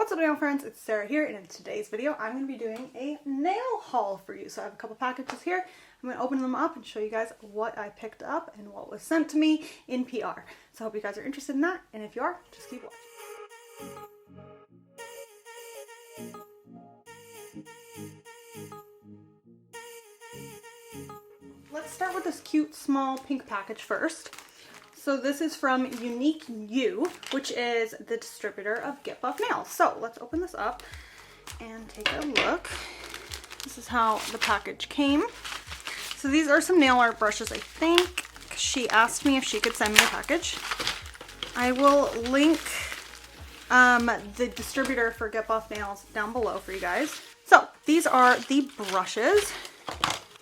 What's up, nail friends? It's Sarah here, and in today's video I'm going to be doing a nail haul for you. So I have a couple packages here. I'm going to open them up and show you guys what I picked up and what was sent to me in PR. So I hope you guys are interested in that, and if you are, just keep watching. Let's start with this cute small pink package first. So this is from UniqueU, which is the distributor of Get Buff Nails. So let's open this up and take a look. This is how the package came. So these are some nail art brushes, I think. She asked me if she could send me a package. I will link the distributor for Get Buff Nails down below for you guys. So these are the brushes.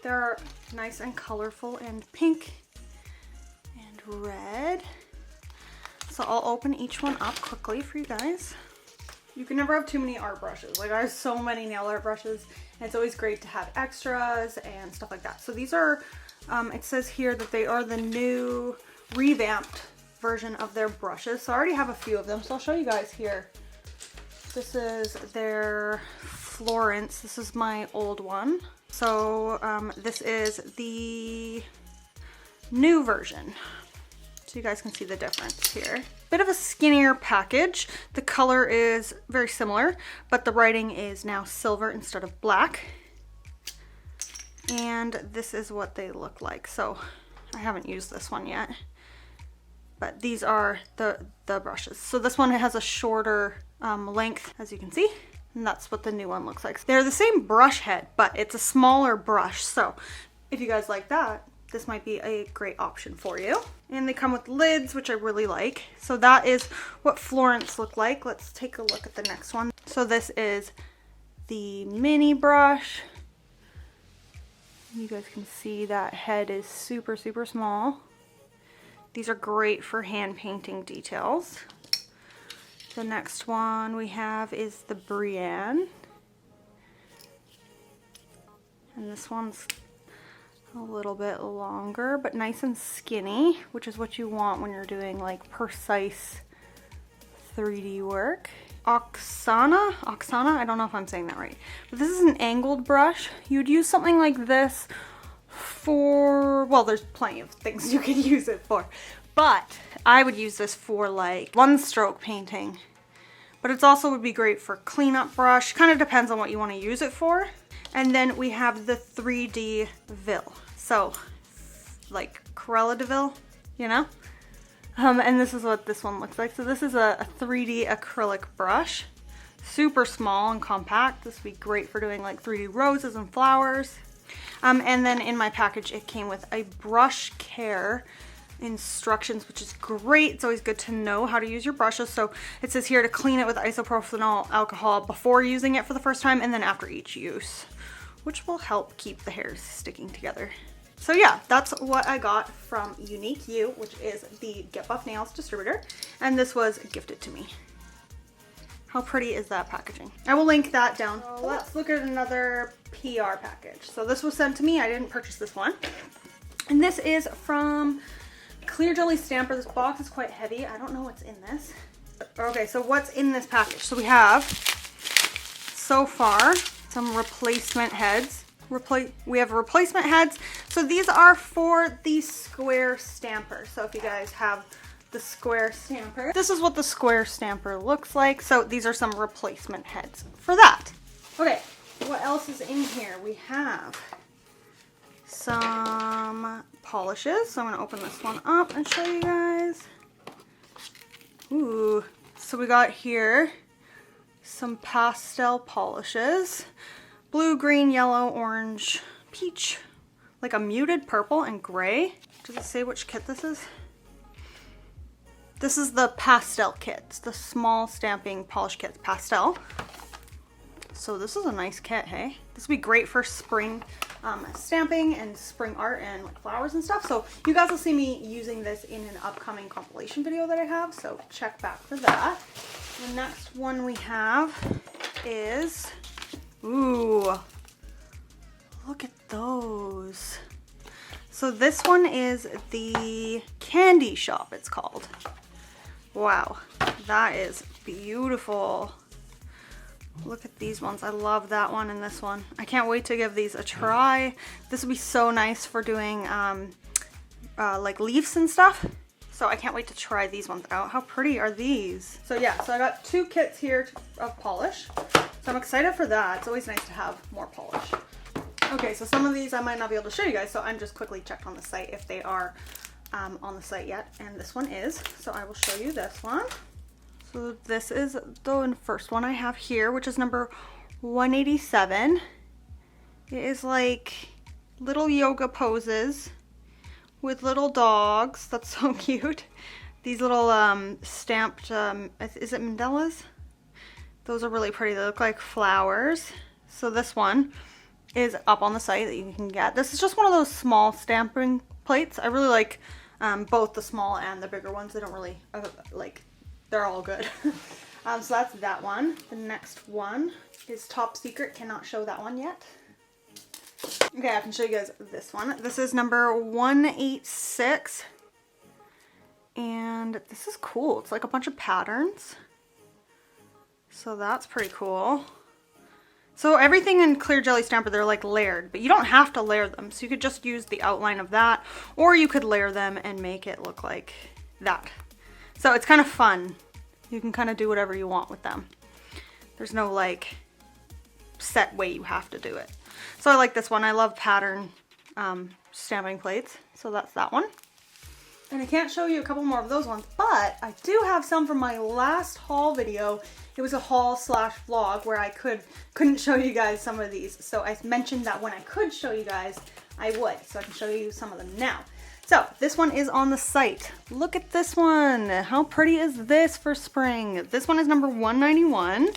They're nice and colorful and pink and red. So I'll open each one up quickly for you guys. You can never have too many art brushes. Like, I have so many nail art brushes, and it's always great to have extras and stuff like that. So these are, it says here that they are the new revamped version of their brushes. So I already have a few of them, so I'll show you guys here. This is their Florence. This is my old one. So this is the new version. So you guys can see the difference here. Bit of a skinnier package. The color is very similar, but the writing is now silver instead of black. And this is what they look like. So I haven't used this one yet, but these are the brushes. So this one has a shorter length, as you can see. And that's what the new one looks like. They're the same brush head, but it's a smaller brush. So if you guys like that, this might be a great option for you. And they come with lids, which I really like. So that is what Florence looked like. Let's take a look at the next one. So this is the mini brush. You guys can see that head is super, super small. These are great for hand painting details. The next one we have is the Brienne. And this one's a little bit longer, but nice and skinny, which is what you want when you're doing like precise 3D work. Oksana, I don't know if I'm saying that right, but this is an angled brush. You'd use something like this for, well, there's plenty of things you could use it for, but I would use this for like one stroke painting, but it's also would be great for cleanup brush. Kind of depends on what you want to use it for. And then we have the 3D Ville. So like Cruella de Vil, you know? And this is what this one looks like. So this is a 3D acrylic brush. Super small and compact. This would be great for doing like 3D roses and flowers. And then in my package, it came with a brush care instructions, which is great. It's always good to know how to use your brushes. So it says here to clean it with isopropyl alcohol before using it for the first time and then after each use, which will help keep the hairs sticking together. So yeah, that's what I got from UniqueU, which is the Get Buff Nails distributor, and this was gifted to me. How pretty is that packaging? I will link that down. So let's look at another PR package. So this was sent to me. I didn't purchase this one. And this is from Clear Jelly Stamper. This box is quite heavy. I don't know what's in this. Okay, so what's in this package? So we have, so far, some replacement heads. We have replacement heads. So these are for the square stamper. So if you guys have the square stamper, this is what the square stamper looks like. So these are some replacement heads for that. Okay, what else is in here? We have some polishes. So I'm going to open this one up and show you guys. Ooh, so we got here some pastel polishes. Blue, green, yellow, orange, peach, like a muted purple and gray. Does it say which kit this is? This is the pastel kit. It's the small stamping polish kit, pastel. So this is a nice kit, hey? This would be great for spring stamping and spring art and like flowers and stuff. So you guys will see me using this in an upcoming compilation video that I have. So check back for that. The next one we have is, ooh, look at those. So this one is the Candy Shop, it's called. Wow, that is beautiful. Look at these ones. I love that one and this one. I can't wait to give these a try. This would be so nice for doing like leaves and stuff. So I can't wait to try these ones out. How pretty are these? So yeah, so I got 2 kits here of polish. So I'm excited for that. It's always nice to have more polish. Okay, so some of these I might not be able to show you guys, so I'm just quickly checked on the site if they are on the site yet. And this one is, so I will show you this one. So this is the first one I have here, which is number 187. It is like little yoga poses with little dogs. That's so cute. These little stamped, is it mandalas? Those are really pretty. They look like flowers. So this one is up on the site that you can get. This is just one of those small stamping plates. I really like both the small and the bigger ones. They don't really like, they're all good. So that's that one. The next one is top secret. Cannot show that one yet. Okay, I can show you guys this one. This is number 186. And this is cool. It's like a bunch of patterns. So that's pretty cool. So everything in Clear Jelly Stamper, they're like layered, but you don't have to layer them. So you could just use the outline of that, or you could layer them and make it look like that. So it's kind of fun. You can kind of do whatever you want with them. There's no like set way you have to do it. So I like this one. I love pattern stamping plates. So that's that one. And I can't show you a couple more of those ones, but I do have some from my last haul video. It was a haul slash vlog where I couldn't show you guys some of these. So I mentioned that when I could show you guys, I would. So I can show you some of them now. So this one is on the site. Look at this one. How pretty is this for spring? This one is number 191.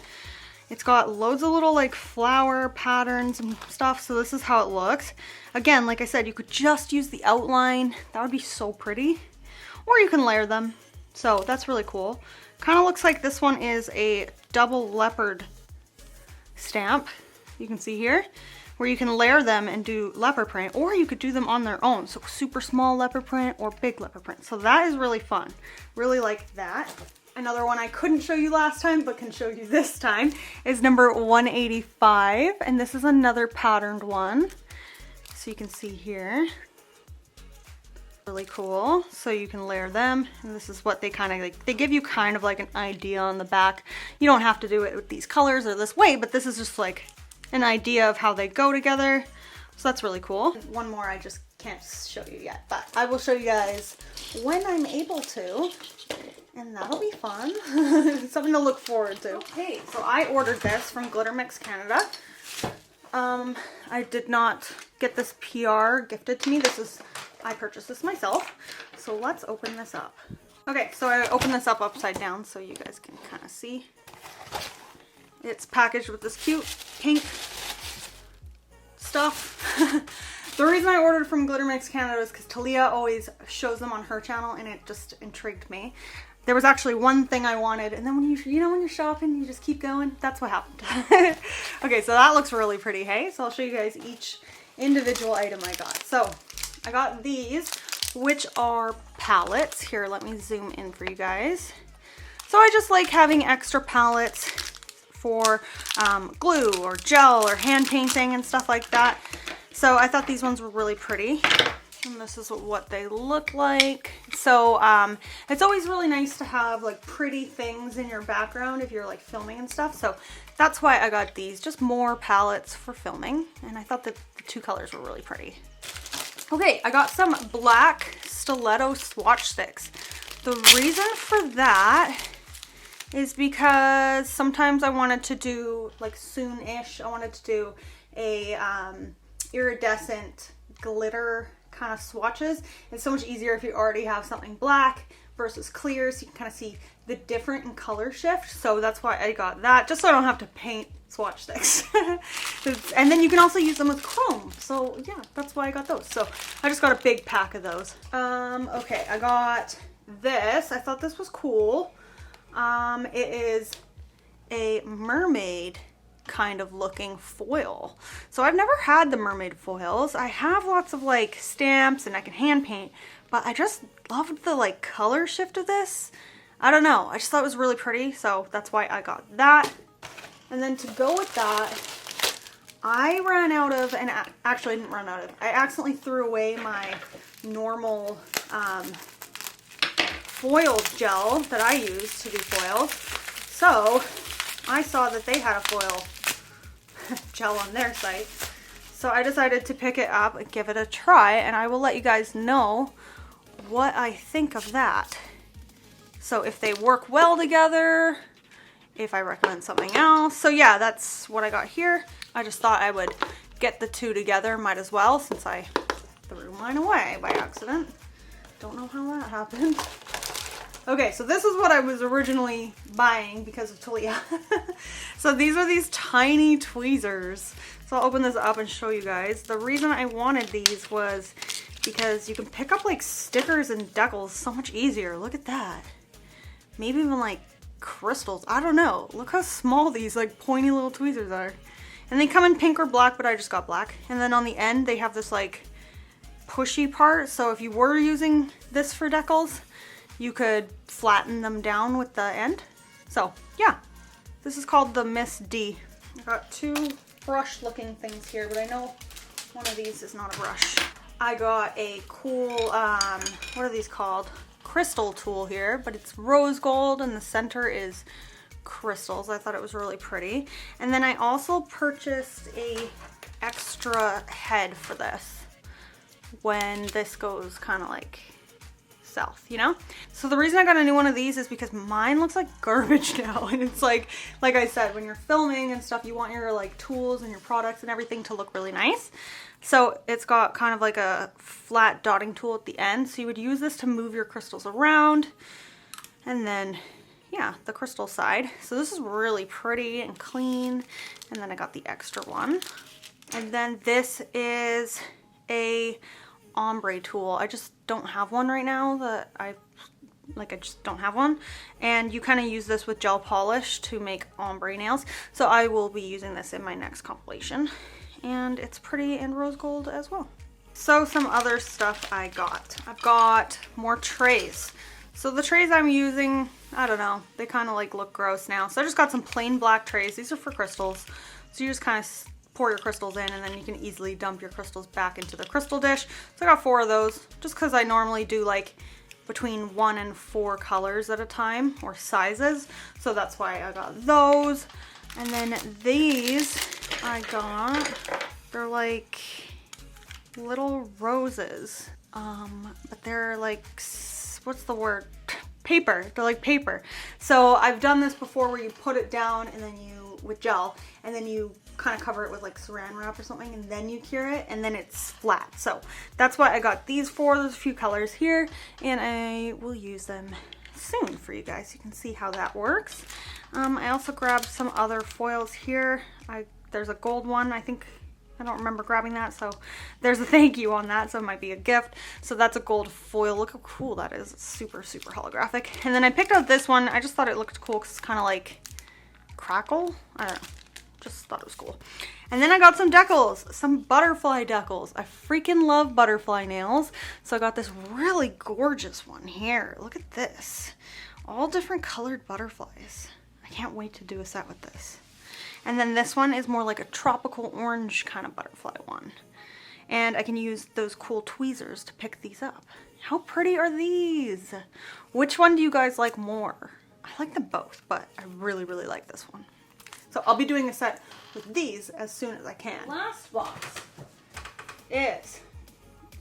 It's got loads of little like flower patterns and stuff. So this is how it looks. Again, like I said, you could just use the outline. That would be so pretty. Or you can layer them. So that's really cool. Kind of looks like this one is a double leopard stamp. You can see here where you can layer them and do leopard print, or you could do them on their own. So super small leopard print or big leopard print. So that is really fun. Really like that. Another one I couldn't show you last time, but can show you this time is number 185. And this is another patterned one. So you can see here. Really cool. So you can layer them, and this is what they kind of like, they give you kind of like an idea on the back. You don't have to do it with these colors or this way, but this is just like an idea of how they go together. So that's really cool. One more I just can't show you yet, but I will show you guys when I'm able to, and that'll be fun. Something to look forward to. Okay, so I ordered this from Glitter Mix Canada. I did not get this PR gifted to me. I purchased this myself. So let's open this up. Okay, so I opened this up upside down so you guys can kind of see. It's packaged with this cute pink stuff. The reason I ordered from Glitter Mix Canada is because Talia always shows them on her channel, and it just intrigued me. There was actually one thing I wanted, and then when you know when you're shopping, you just keep going. That's what happened. Okay, so that looks really pretty, hey? So I'll show you guys each individual item I got. So I got these, which are palettes. Here, let me zoom in for you guys. So I just like having extra palettes for glue or gel or hand painting and stuff like that. So I thought these ones were really pretty. And this is what they look like. So it's always really nice to have like pretty things in your background if you're like filming and stuff. So that's why I got these, just more palettes for filming. And I thought that the 2 colors were really pretty. Okay, I got some black stiletto swatch sticks. The reason for that is because sometimes I wanted to do, like soon-ish, I wanted to do a iridescent glitter kind of swatches. It's so much easier if you already have something black versus clear, so you can kind of see the different in color shift. So that's why I got that, just so I don't have to paint swatch sticks. And then you can also use them with chrome. So yeah, that's why I got those. So I just got a big pack of those. Okay, I got this. I thought this was cool. It is a mermaid kind of looking foil. So I've never had the mermaid foils. I have lots of like stamps and I can hand paint, but I just loved the like color shift of this. I don't know. I just thought it was really pretty. So that's why I got that. And then to go with that, I ran out of, and actually I didn't run out of, I accidentally threw away my normal foil gel that I use to do foils. So I saw that they had a foil gel on their site. So I decided to pick it up and give it a try, and I will let you guys know what I think of that. So if they work well together, if I recommend something else. So yeah, that's what I got here. I just thought I would get the two together, might as well, since I threw mine away by accident. Don't know how that happened. Okay, so this is what I was originally buying because of Talia. So these are these tiny tweezers. So I'll open this up and show you guys. The reason I wanted these was because you can pick up like stickers and decals so much easier. Look at that. Maybe even like crystals. I don't know. Look how small these like pointy little tweezers are. And they come in pink or black, but I just got black. And then on the end, they have this like pushy part. So if you were using this for decals, you could flatten them down with the end. So yeah, this is called the Miss D. I got two brush looking things here, but I know one of these is not a brush. I got a cool, what are these called? Crystal tool here, but it's rose gold and the center is crystals. I thought it was really pretty. And then I also purchased a extra head for this when this goes kind of like south, you know? So the reason I got a new one of these is because mine looks like garbage now. And it's like I said, when you're filming and stuff, you want your like tools and your products and everything to look really nice. So it's got kind of like a flat dotting tool at the end. So you would use this to move your crystals around. And then, yeah, the crystal side. So this is really pretty and clean. And then I got the extra one. And then this is a ombre tool. I just don't have one right now that I just don't have one. And you kind of use this with gel polish to make ombre nails. So I will be using this in my next compilation. And it's pretty and rose gold as well. So some other stuff I got. I've got more trays. So the trays I'm using, I don't know, they kind of like look gross now. So I just got some plain black trays. These are for crystals. So you just kind of pour your crystals in and then you can easily dump your crystals back into the crystal dish. So I got 4 of those just because I normally do like between 1 and 4 colors at a time or sizes. So that's why I got those. And then these I got, they're like little roses, but they're like, what's the word? Paper. They're like paper. So I've done this before where you put it down and then you, with gel, and then you kind of cover it with like saran wrap or something and then you cure it and then it's flat. So that's what I got these for. There's a few colors here and I will use them soon for you guys. You can see how that works. I also grabbed some other foils here. There's a gold one. I don't remember grabbing that, so there's a thank you on that, so it might be a gift. So that's a gold foil. Look how cool that is. It's super, super holographic. And then I picked out this one. I just thought it looked cool because it's kind of like crackle. I don't know. Just thought it was cool. And then I got some decals, some butterfly decals. I freaking love butterfly nails. So I got this really gorgeous one here. Look at this. All different colored butterflies. I can't wait to do a set with this. And then this one is more like a tropical orange kind of butterfly one. And I can use those cool tweezers to pick these up. How pretty are these? Which one do you guys like more? I like them both, but I really, really like this one. So I'll be doing a set with these as soon as I can. Last box is,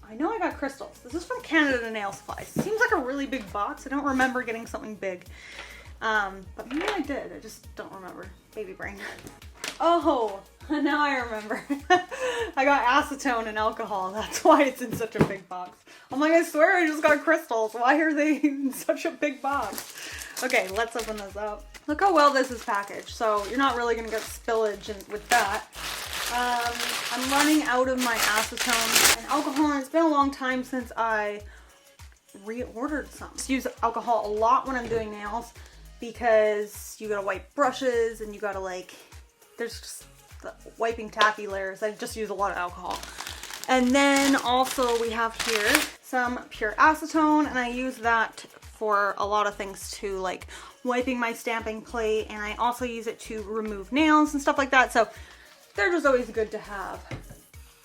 I know I got crystals. This is from Canada Nail Supplies. Seems like a really big box. I don't remember getting something big. But maybe I did. I just don't remember. Baby brain. Oh, now I remember. I got acetone and alcohol. That's why it's in such a big box. I'm like, I swear I just got crystals. Why are they in such a big box? Okay, let's open this up. Look how well this is packaged. So you're not really gonna get spillage with that. I'm running out of my acetone and alcohol, and it's been a long time since I reordered some. I just use alcohol a lot when I'm doing nails because you gotta wipe brushes and you gotta like, there's just the wiping tacky layers. I just use a lot of alcohol. And then also we have here some pure acetone, and I use that for a lot of things too, like wiping my stamping plate, and I also use it to remove nails and stuff like that. So they're just always good to have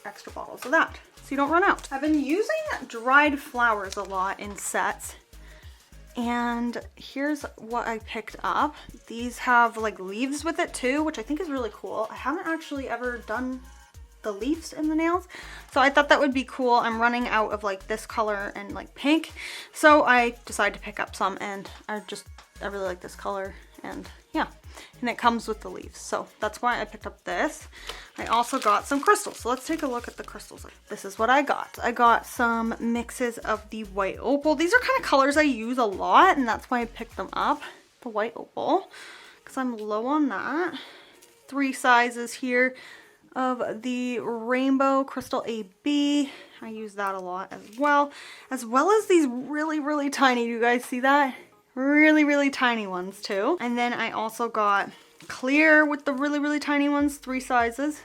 extra bottles of that so you don't run out. I've been using dried flowers a lot in sets, and here's what I picked up. These have like leaves with it too, which I think is really cool. I haven't actually ever done the leaves in the nails, so I thought that would be cool. I'm running out of like this color and like pink, so I decided to pick up some, and I really like this color, and yeah, and it comes with the leaves, so that's why I picked up this. I also got some crystals, so let's take a look at the crystals. This is what I got. I got some mixes of the white opal. These are kind of colors I use a lot, and that's why I picked them up, the white opal, because I'm low on that. 3 sizes here of the rainbow crystal AB. I use that a lot as well as these really tiny, do you guys see that? Really tiny ones too. And then I also got clear with the really tiny ones, 3 sizes,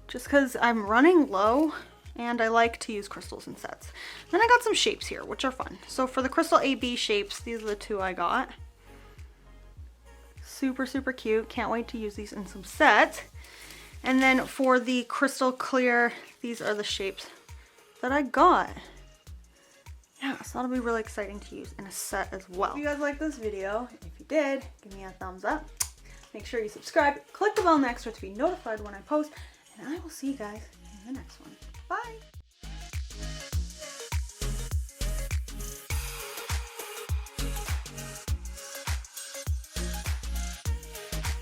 just because I'm running low and I like to use crystals in sets. Then I got some shapes here, which are fun. So for the crystal AB shapes, these are the 2 I got. Super cute. Can't wait to use these in some sets. And then for the crystal clear, these are the shapes that I got. Yeah, so that'll be really exciting to use in a set as well. If you guys like this video, if you did, give me a thumbs up. Make sure you subscribe, click the bell next to be notified when I post, and I will see you guys in the next one. Bye!